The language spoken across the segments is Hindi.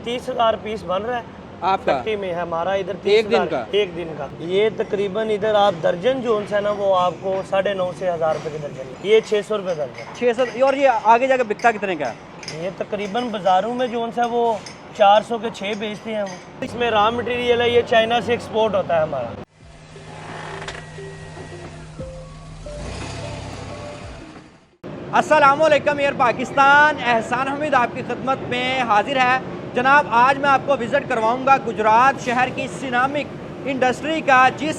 30,000 पीस बन रहा है आपका फैक्ट्री में है हमारा इधर। एक दिन का? एक दिन का। ये तकरीबन इधर आप दर्जन जो है ना वो आपको 950 से 1000 रुपए की दर्जन, ये 600 रुपए दर्जन। 600। और ये आगे जाके बिकता कितने का है? ये तकरीबन बाजारों में जो है वो 400 के 6 बेचते हैं वो। इसमें रॉ मटेरियल है, ये चाइना से एक्सपोर्ट होता है हमारा। अस्सलामुअलैकुम एयर पाकिस्तान, एहसान हमीद आपकी खिदमत में हाजिर है। जनाब, आज मैं आपको विज़िट करवाऊंगा गुजरात शहर की सिरामिक इंडस्ट्री का, जिस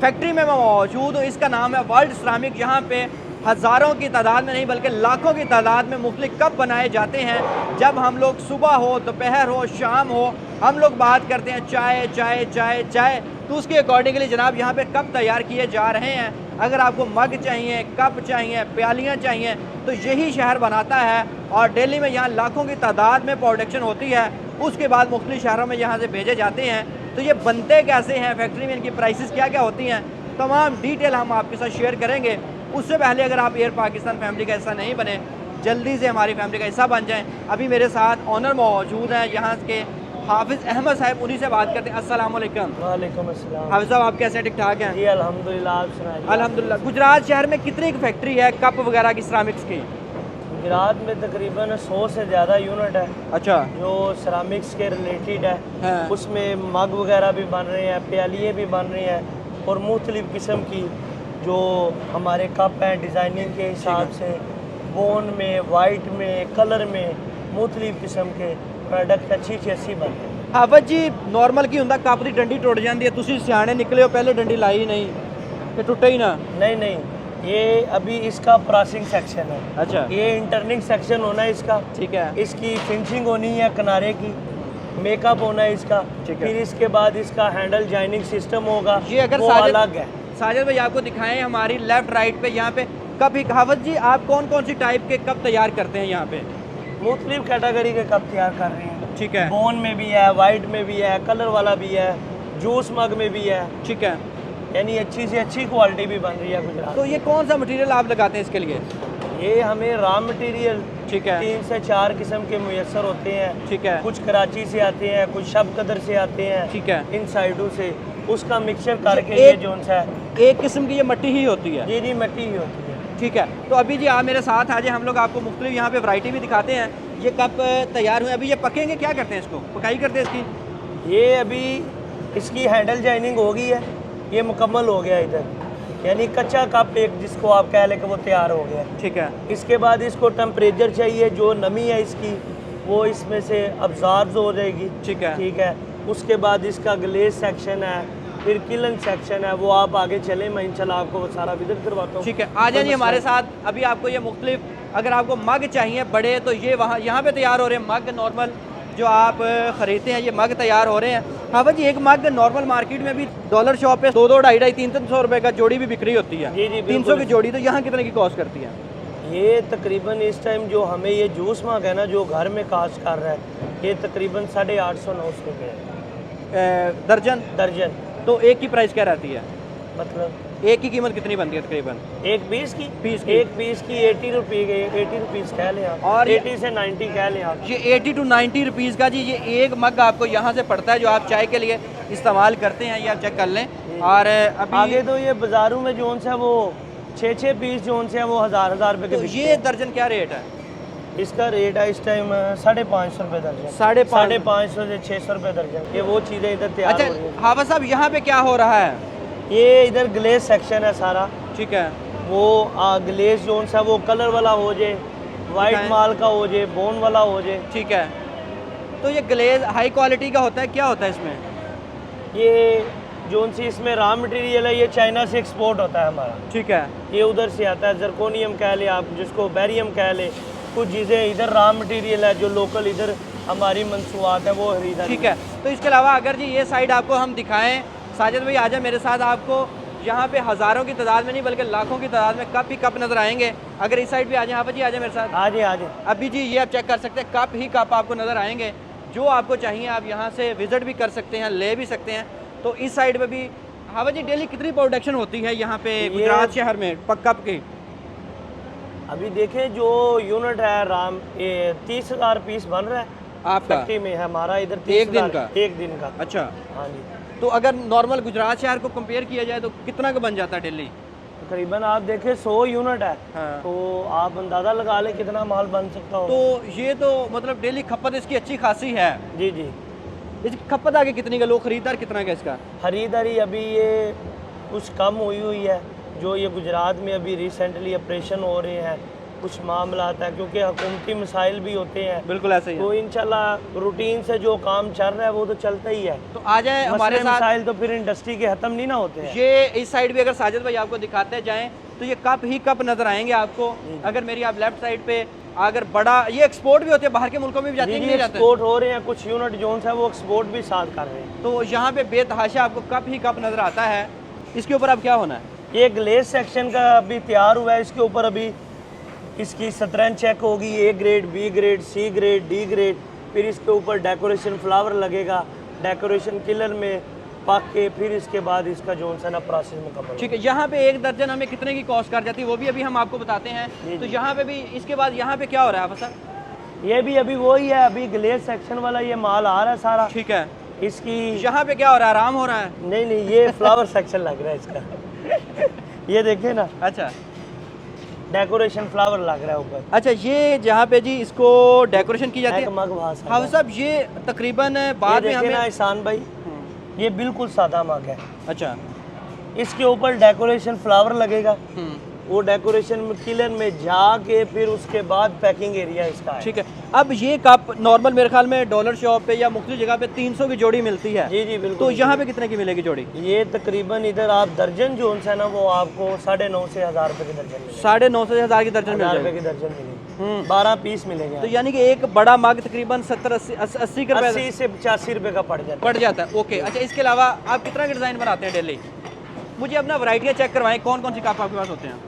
फैक्ट्री में मैं मौजूद हूँ इसका नाम है वर्ल्ड सिरामिक। यहाँ पे हज़ारों की तादाद में नहीं बल्कि लाखों की तादाद में मुख्तलिफ कप बनाए जाते हैं। जब हम लोग सुबह हो, दोपहर हो, शाम हो, हम लोग बात करते हैं चाय चाय चाय चाय, तो उसके अकॉर्डिंगली जनाब यहाँ पे कप तैयार किए जा रहे हैं। अगर आपको मग चाहिए, कप चाहिए, प्यालियाँ चाहिए, तो यही शहर बनाता है। और दिल्ली में यहाँ लाखों की तादाद में प्रोडक्शन होती है, उसके बाद मुख्तलिफ शहरों में यहाँ से भेजे जाते हैं। तो ये बनते कैसे हैं, फैक्ट्री में इनकी प्राइसेस क्या क्या होती हैं, तमाम डिटेल हम आपके साथ शेयर करेंगे। उससे पहले अगर आप एयर पाकिस्तान फैमिली का हिस्सा नहीं बने, जल्दी से हमारी फैमिली का हिस्सा बन जाएँ। अभी मेरे साथ ऑनर मौजूद हैं यहाँ के हाफिज़ अहमद साहब, उन्हीं से बात करते हैं। अस्सलाम वालेकुम। वालेकुम अस्सलाम। हाफिज़ साहब, आप कैसे, ठीक ठाक हैं? जी अल्हम्दुलिल्लाह, आप सुनाइए। अल्हम्दुलिल्लाह। गुजरात शहर में कितनी की फैक्ट्री है कप वगैरह की, सिरामिक्स की? गुजरात में तकरीबन 100 से ज़्यादा यूनिट है अच्छा। जो सिरामिक्स के रिलेटेड है। हाँ। उसमें मग वगैरह भी बन रहे हैं, प्यालियाँ भी बन रही हैं, और मुख्तलिफ़ किस्म की जो हमारे कप हैं डिज़ाइनिंग के हिसाब से, बोन में, वाइट में, कलर में, मुख्तलिफ़ किस्म के प्रोडक्ट अच्छी बनते हैं। हाफिज़ जी, नॉर्मल की हुंदा कप की डंडी टुट जाती है, तुसी सियाने निकले हो, पहले डंडी लाई ही नहीं, ये टुटे ही ना? नहीं, ये अभी इसका प्रोसेसिंग सेक्शन है। अच्छा। ये इंटरनिंग सेक्शन होना है इसका, ठीक है। इसकी फिनिशिंग होनी है किनारे की, मेकअप होना है इसका, ठीक है। फिर इसके बाद इसका हैंडल जॉइनिंग सिस्टम होगा, ये अगर वो अलग है। साजिद भाई आपको दिखाएं हमारी लेफ्ट राइट पे, यहाँ पे कप ही। हाफिज़ जी, आप कौन कौन सी टाइप के कप तैयार करते हैं यहाँ पे? मुख्तलिफ कैटेगरी के कप तैयार कर रहे हैं। ठीक है। बोन में भी है, वाइट में भी है, कलर वाला भी है, जूस मग में भी है। ठीक है। यानी अच्छी से अच्छी क्वालिटी भी बन रही है गुजरात। तो ये कौन सा मटेरियल आप लगाते हैं इसके लिए? ये हमें रॉ मटेरियल ठीक है। 3 से 4 किस्म के मुयसर होते हैं। ठीक है। कुछ कराची से आते हैं, कुछ शब कदर से आते हैं। ठीक है। इन साइडों से उसका मिक्सचर करके ये जोन सा है, एक किस्म की ये मट्टी ही होती है? जी मिट्टी ही होती है। ठीक है। तो अभी जी आप मेरे साथ आ जाए, हम लोग आपको मुख्तलिफ यहाँ पे वैरायटी भी दिखाते हैं। ये कप तैयार हुए, अभी ये पकेंगे, क्या करते हैं इसको, पकाई करते हैं इसकी? ये अभी इसकी हैंडल जॉइनिंग हो गई है, ये मुकम्मल हो गया इधर, यानी कच्चा कप एक जिसको आप कह लें कि वो तैयार हो गया। ठीक है। इसके बाद इसको टेम्परेचर चाहिए, जो नमी है इसकी वो इसमें से अब्जॉर्ब हो जाएगी। ठीक है। ठीक है। उसके बाद इसका ग्लेज सेक्शन है, फिर किलन सेक्शन है, वो आप आगे चले, मैं इंशाल्लाह आपको वो सारा विजिट करवाता हूँ। ठीक है, आ जाइए हमारे साथ। अभी आपको ये मुख्तलिफ, अगर आपको मग चाहिए बड़े, तो ये वहाँ यहाँ पे तैयार हो रहे हैं मग। नॉर्मल जो आप ख़रीदते हैं ये मग तैयार हो रहे हैं। हाँ भाई, एक मग नॉर्मल मार्केट में भी डॉलर शॉप पे 200, 250, 300 रुपए का जोड़ी भी बिक्री होती है। जी 300 की जोड़ी, तो यहाँ कितने की कॉस्ट करती है? ये तकरीबन इस टाइम जो हमें ये जूस मग है ना जो घर में कास्ट कर रहा है, ये तकरीबन 850-900 रुपये है दर्जन। तो एक की प्राइस क्या रहती है, मतलब एक की कीमत कितनी बनती है तकरीबन? एक पीस की एक पीस की 80 रुपीज़ कह लें आप, और 80 से 90 कह लें आप। ये 80 to 90 रुपीज़ का जी ये एक मग आपको यहाँ से पड़ता है, जो आप चाय के लिए इस्तेमाल करते हैं, ये आप चेक कर लें। और अभी आगे तो ये बाज़ारों में जोन से वो 6 पीस जोन से है वो 1000 रुपये के तो बिकते ये हैं। दर्जन क्या रेट है? इसका रेट है इस टाइम 550 रुपये दर्जन। 550 से 600 रुपये दर्जन। ये वो चीज़ें इधर तैयार अच्छा हो रही हैं। हाफिज़ साहब, यहाँ पे क्या हो रहा है? ये इधर ग्लेज सेक्शन है सारा। ठीक है। वो ग्लेज जोन सा वो कलर वाला हो जाए, वाइट माल का हो जाए, बोन वाला हो जाए। ठीक है। तो ये ग्लेज हाई क्वालिटी का होता है, क्या होता है इसमें? ये जोन सी इसमें रॉ मटेरियल है, ये चाइना से एक्सपोर्ट होता है हमारा। ठीक है। ये उधर से आता है, जर्कोनियम कह ले आप, जिसको बैरियम कह ले। कुछ चीज़ें इधर रॉ मटेरियल है जो लोकल इधर हमारी मंसूबात है वो खरीदा। ठीक है। तो इसके अलावा अगर जी ये साइड आपको हम दिखाएं, साजिद भाई आ जाए मेरे साथ, आपको यहाँ पे हज़ारों की तादाद में नहीं बल्कि लाखों की तादाद में कप ही कप नज़र आएंगे। अगर इस साइड पे आ जाए, हाफिज़ जी आ जाए मेरे साथ। आ जाए। अभी जी ये आप चेक कर सकते हैं, कप ही कप आपको नज़र आएंगे। जो आपको चाहिए आप यहाँ से विज़िट भी कर सकते हैं, ले भी सकते हैं। तो इस साइड पे भी हाफिज़ जी डेली कितनी प्रोडक्शन होती है यहाँ पे गुजरात शहर में कप की? अभी देखें जो यूनिट है राम, 30,000 पीस बन रहा है आपका फैक्ट्री में है हमारा इधर एक दिन का? एक दिन का। अच्छा, हाँ जी। तो अगर नॉर्मल गुजरात शहर को कंपेयर किया जाए तो कितना का बन जाता है डेली? तकरीबन आप देखें 100 यूनिट है, हाँ। तो आप अंदाज़ा लगा लें कितना माल बन सकता हो। तो ये तो मतलब डेली खपत इसकी अच्छी खासी है। जी जी। इसकी खपत आगे कितनी का, लोग खरीदार कितना का इसका? खरीदारी अभी ये कुछ कम हुई है, जो ये गुजरात में अभी रिसेंटली ऑपरेशन हो रहे हैं, कुछ मामला आता है क्योंकि हुकूमती मसाइल भी होते हैं। बिल्कुल ऐसे ही है। तो इंशाल्लाह रूटीन से जो काम चल रहा है वो तो चलता ही है। तो आ जाए हमारे साथ। मसाइल तो फिर इंडस्ट्री के खत्म नहीं ना होते हैं। ये इस साइड भी अगर साजिद भाई आपको दिखाते जाएं तो ये कप ही कप नजर आएंगे आपको। अगर मेरी आप लेफ्ट साइड पे अगर बड़ा, ये एक्सपोर्ट भी होते हैं, बाहर के मुल्कों में भी जाते हैं कि नहीं जाते? एक्सपोर्ट हो रहे हैं, कुछ यूनिट जोन्स है वो एक्सपोर्ट भी साथ कर रहे हैं। तो यहाँ पे बेतहाशा आपको कप ही कप नजर आता है। इसके ऊपर अब क्या होना है? ये ग्लेज सेक्शन का अभी तैयार हुआ है, इसके ऊपर अभी इसकी सतरन चेक होगी, A grade, B grade, C grade, D grade. फिर इसके ऊपर डेकोरेशन फ्लावर लगेगा, डेकोरेशन किलर में पक के फिर इसके बाद इसका जो है ना प्रोसेस मुकम्मल। ठीक है, यहाँ पे एक दर्जन हमें कितने की कॉस्ट कर जाती है वो भी अभी हम आपको बताते हैं। तो यहाँ पे भी इसके बाद यहाँ पे क्या हो रहा है सर? ये भी अभी वही है, अभी ग्लेज सेक्शन वाला ये माल आ रहा है सारा। ठीक है, इसकी यहाँ पे क्या हो रहा है, आराम हो रहा है? नहीं नहीं, ये फ्लावर सेक्शन लग रहा है इसका। ये देखे ना, अच्छा, डेकोरेशन फ्लावर लग रहा है ऊपर। अच्छा, ये जहाँ पे जी इसको डेकोरेशन की जाती है। हाँ साहब, ये तकरीबन बाद में हमें ना एहसान भाई, ये बिल्कुल सादा मग है। अच्छा, इसके ऊपर डेकोरेशन फ्लावर लगेगा, वो डेकोरेशन किलर में जाके फिर उसके बाद पैकिंग एरिया इसका है। ठीक है। अब ये कप नॉर्मल मेरे ख्याल में डॉलर शॉप पे या मुख्तलिफ जगह पे 300 की जोड़ी मिलती है। जी जी बिल्कुल। तो यहाँ पे कितने की मिलेगी जोड़ी? ये तकरीबन इधर आप दर्जन जो है ना वो आपको 950 से 1000 रुपए की दर्जन मिलेगी। 950 से 1000 की दर्जन मिल 1000 जाएगी। रुपए की दर्जन मिलेगी, 12 पीस मिलेंगे। तो यानी कि एक बड़ा मग तकरीबन 70-80 के रुपए 80 से 85 रुपए का पड़ जाता है। ओके, अच्छा, इसके अलावा आप कितना का डिज़ाइन बनाते हैं डेली? मुझे अपना वैरायटियाँ चेक करवाएं, कौन कौन सी कप आपके पास होते हैं?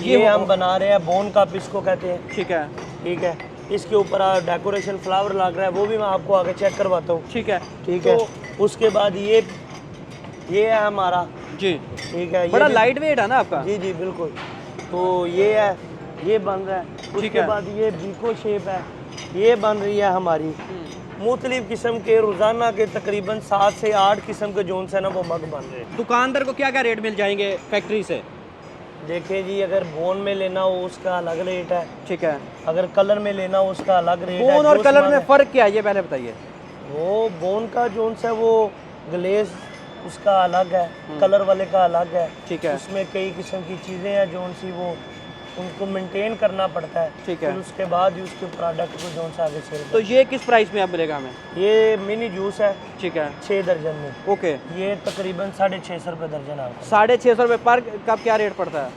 ये हम बना रहे हैं बोन कप इसको कहते हैं। ठीक है, ठीक है। इसके ऊपर डेकोरेशन फ्लावर लग रहा है, वो भी मैं आपको आगे चेक करवाता हूँ। ठीक है, ठीक है। उसके बाद ये है हमारा जी, ठीक है, बड़ा लाइट वेट है ना आपका? जी जी बिल्कुल। तो ये है, ये बन रहा है। उसके बाद ये बीको शेप है, ये बन रही है हमारी। मुख्तलिफ किस्म के रोज़ाना के तकरीबन 7 से 8 किस्म के जोन है ना वो मग बन रहे हैं। दुकानदार को क्या क्या रेट मिल जाएंगे फैक्ट्री से? देखिए जी, अगर बोन में लेना हो उसका अलग रेट है। ठीक है। अगर कलर में लेना हो उसका अलग रेट है। बोन और कलर में फ़र्क क्या है ये पहले बताइए। वो बोन का जोन है वो ग्लेज उसका अलग है, कलर वाले का अलग है। ठीक है। उसमें कई किस्म की चीज़ें हैं जोन सी वो उनको मेंटेन करना पड़ता है। ठीक है। फिर उसके बाद ही उसके प्रोडक्ट को जोन सा आगे सेल। तो ये किस प्राइस में आप मिलेगा हमें? ये मिनी जूस है। ठीक है, 6 दर्जन में। ओके। ये तकरीबन 650 रुपये दर्जन आता है। 650 रुपये पर कप क्या रेट पड़ता है?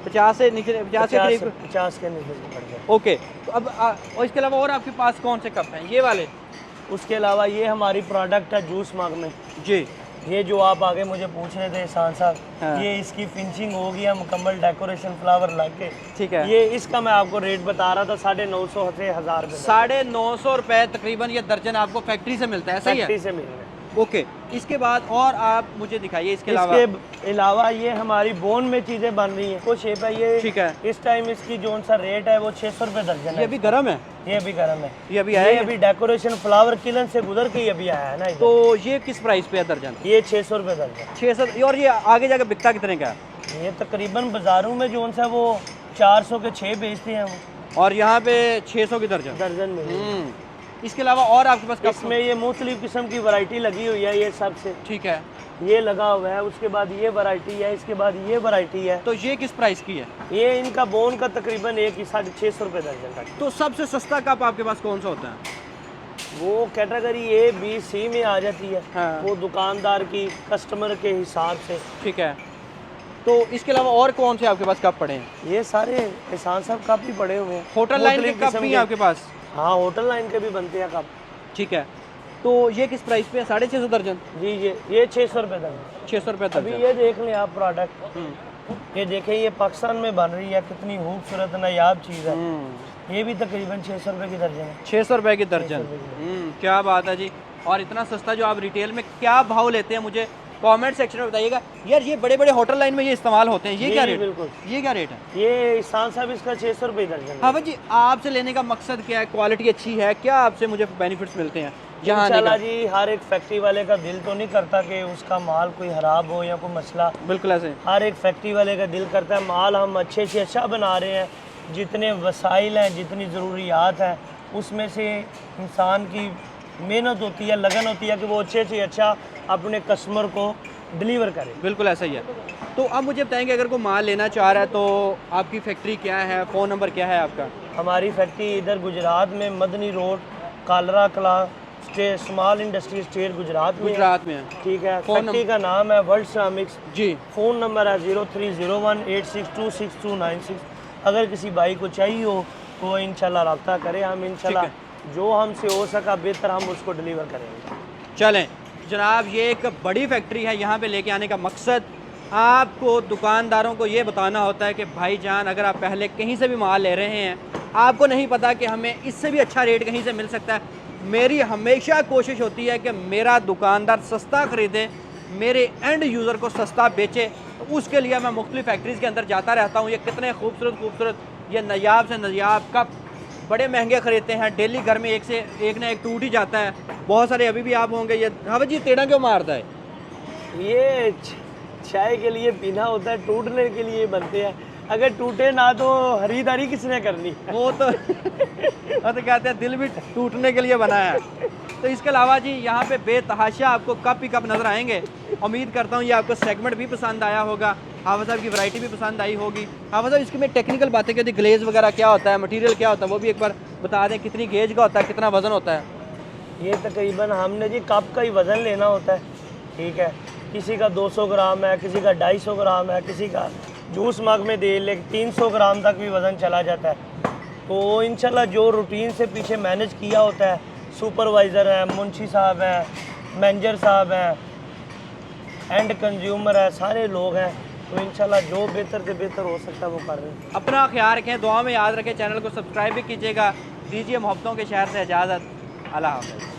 50 से नीचे, 50 के करीब? 50 के नीचे पड़ गया। ओके। तो अब और इसके अलावा और आपके पास कौन से कप हैं? ये वाले? उसके अलावा ये हमारी प्रोडक्ट है जूस मग में। जी। ये जो आप आगे मुझे पूछ रहे थे एहसान साहब, हाँ। ये इसकी फिनिशिंग हो गया मुकम्मल, डेकोरेशन फ्लावर लग के। ठीक है। ये इसका मैं आपको रेट बता रहा था 950 से 1000 रुपये। 950 रुपये तकरीबन ये दर्जन आपको फैक्ट्री से मिलता है, सही है? फैक्ट्री से मिल रहा है। ओके। इसके बाद और आप मुझे दिखाइए इसके अलावा। इसके अलावा ये हमारी बोन में चीज़ें बन रही हैं, कुछ शेप है ये। ठीक है। इस टाइम इसकी जोन सा रेट है वो 600 रुपये दर्जन ये है। अभी गर्म है? ये अभी गर्म है, ये अभी आया? अभी डेकोरेशन फ्लावर किलन से गुजर के अभी आया है ना इधर। तो ये किस प्राइस पे है दर्जन? ये 600 रुपये दर्जन। 600। और ये आगे जाकर बिकता कितने का है? ये तकरीबन बाजारों में जोन सा वो 400 के 6 बेचते हैं वो, और यहाँ पे 600 की दर्जन। दर्जन में। इसके अलावा और आपके पास कप? इसमें ये मुख्तलिफ किस्म की वैरायटी लगी हुई है, ये सबसे। ठीक है। ये लगा हुआ है, उसके बाद ये वैरायटी है, इसके बाद ये वैरायटी है। तो ये किस प्राइस की है? ये इनका बोन का तकरीबन 650 रुपये दर्जन का। तो सबसे सस्ता कप आपके पास कौन सा होता है? वो कैटेगरी ए बी सी में आ जाती है। हाँ। वो दुकानदार की कस्टमर के हिसाब से। ठीक है। तो इसके अलावा और कौन से आपके पास कप पड़े हैं? ये सारे एहसान साहब काफ़ी पड़े हुए हैं। होटल लाइन के कप भी हैं आपके पास? हाँ, होटल लाइन के भी बनते हैं कप। ठीक है। तो ये किस प्राइस पे है? 650 दर्जन? जी ये 600 रुपये दर्जन। 600 रुपये अभी दर्जन। ये देख लें आप प्रोडक्ट, ये देखें, ये पाकिस्तान में बन रही है, कितनी खूबसूरत नायाब चीज़ है। ये भी तकरीबन 600 रुपये की दर्जन है। 600 रुपये की दर्जन। क्या बात है जी। और इतना सस्ता जो आप रिटेल में क्या भाव लेते हैं मुझे कमेंट सेक्शन में बताइएगा। यार ये बड़े बड़े होटल लाइन में ये इस्तेमाल होते हैं, ये जी, क्या रेट? बिल्कुल। ये क्या रेट है? ये इहसान साहब इसका 600 रुपये दर्जन है। हाँ भाई जी, आपसे लेने का मकसद क्या है? क्वालिटी अच्छी है, क्या आपसे मुझे बेनिफिट्स मिलते हैं यहाँ आने इंशाल्लाह का? जी, हर एक फैक्ट्री वाले का दिल तो नहीं करता कि उसका माल कोई ख़राब हो या कोई मसला। बिल्कुल ऐसे। हर एक फैक्ट्री वाले का दिल करता है माल हम अच्छे से अच्छा बना रहे हैं, जितने वसाइल हैं, जितनी ज़रूरियात हैं, उसमें से इंसान की मेहनत होती है, लगन होती है कि वो अच्छे से अच्छा अपने कस्टमर को डिलीवर करे। बिल्कुल ऐसा ही है। तो अब मुझे बताएंगे, अगर कोई माल लेना चाह रहा है तो आपकी फैक्ट्री क्या है, फ़ोन नंबर क्या है आपका? हमारी फैक्ट्री इधर गुजरात में मदनी रोड, कालरा कला state, small industry state Gujarat में है। गुजरात में है। ठीक है। फ़ोन फैक्ट्री का नाम है वर्ल्ड सिरामिक्स। जी। फ़ोन नंबर है 030186262696। अगर किसी भाई को चाहिए हो तो वो इंशाल्लाह रब्ता करे, हम इंशाल्लाह जो हमसे हो सका बेहतर हम उसको डिलीवर करेंगे। चलें जनाब, ये एक बड़ी फैक्ट्री है। यहाँ पे लेके आने का मकसद आपको दुकानदारों को ये बताना होता है कि भाईजान, अगर आप पहले कहीं से भी माल ले रहे हैं, आपको नहीं पता कि हमें इससे भी अच्छा रेट कहीं से मिल सकता है। मेरी हमेशा कोशिश होती है कि मेरा दुकानदार सस्ता ख़रीदे, मेरे एंड यूज़र को सस्ता बेचे। तो उसके लिए मैं मुख्तलिफ फैक्ट्रीज़ के अंदर जाता रहता हूँ। ये कितने खूबसूरत ये नायाब से नायाब कप बड़े महंगे ख़रीदते हैं, डेली घर में एक ना एक टूट ही जाता है। बहुत सारे अभी भी आप होंगे। ये हाँ जी, टेढ़ा क्यों मारता है? ये चाय के लिए पीना होता है, टूटने के लिए बनते हैं। अगर टूटे ना तो खरीदारी किसने करनी? वो तो कहते हैं दिल भी टूटने के लिए बना है। तो इसके अलावा जी यहाँ पे बेतहाशा आपको कप ही कप नज़र आएंगे। उम्मीद करता हूँ ये आपको सेगमेंट भी पसंद आया होगा, हाफिज़ साहब की वैरायटी भी पसंद आई होगी। हाफिज़ साहब, इसकी मैं टेक्निकल बातें कहती, ग्लेज़ वगैरह क्या होता है, मटेरियल क्या होता है, वो भी एक बार बता दें। कितनी गेज का होता है, कितना वज़न होता है? ये तकरीबन हमने जी कप का ही वज़न लेना होता है। ठीक है। किसी का 200 ग्राम है, किसी का 250 ग्राम है, किसी का जूस मग में दे ले 300 ग्राम तक भी वज़न चला जाता है। तो इंशाल्लाह जो रूटीन से पीछे मैनेज किया होता है, सुपरवाइज़र है, मुंशी साहब हैं, मैनेजर साहब हैं, एंड कंज्यूमर है, सारे लोग हैं। तो इंशाल्लाह जो बेहतर से बेहतर हो सकता है वो कर रहे हैं। अपना ख्याल रखें, दुआ में याद रखें, चैनल को सब्सक्राइब भी कीजिएगा। दीजिए मोहब्बतों के शहर से इजाज़त। अल्लाह हाफ़िज़।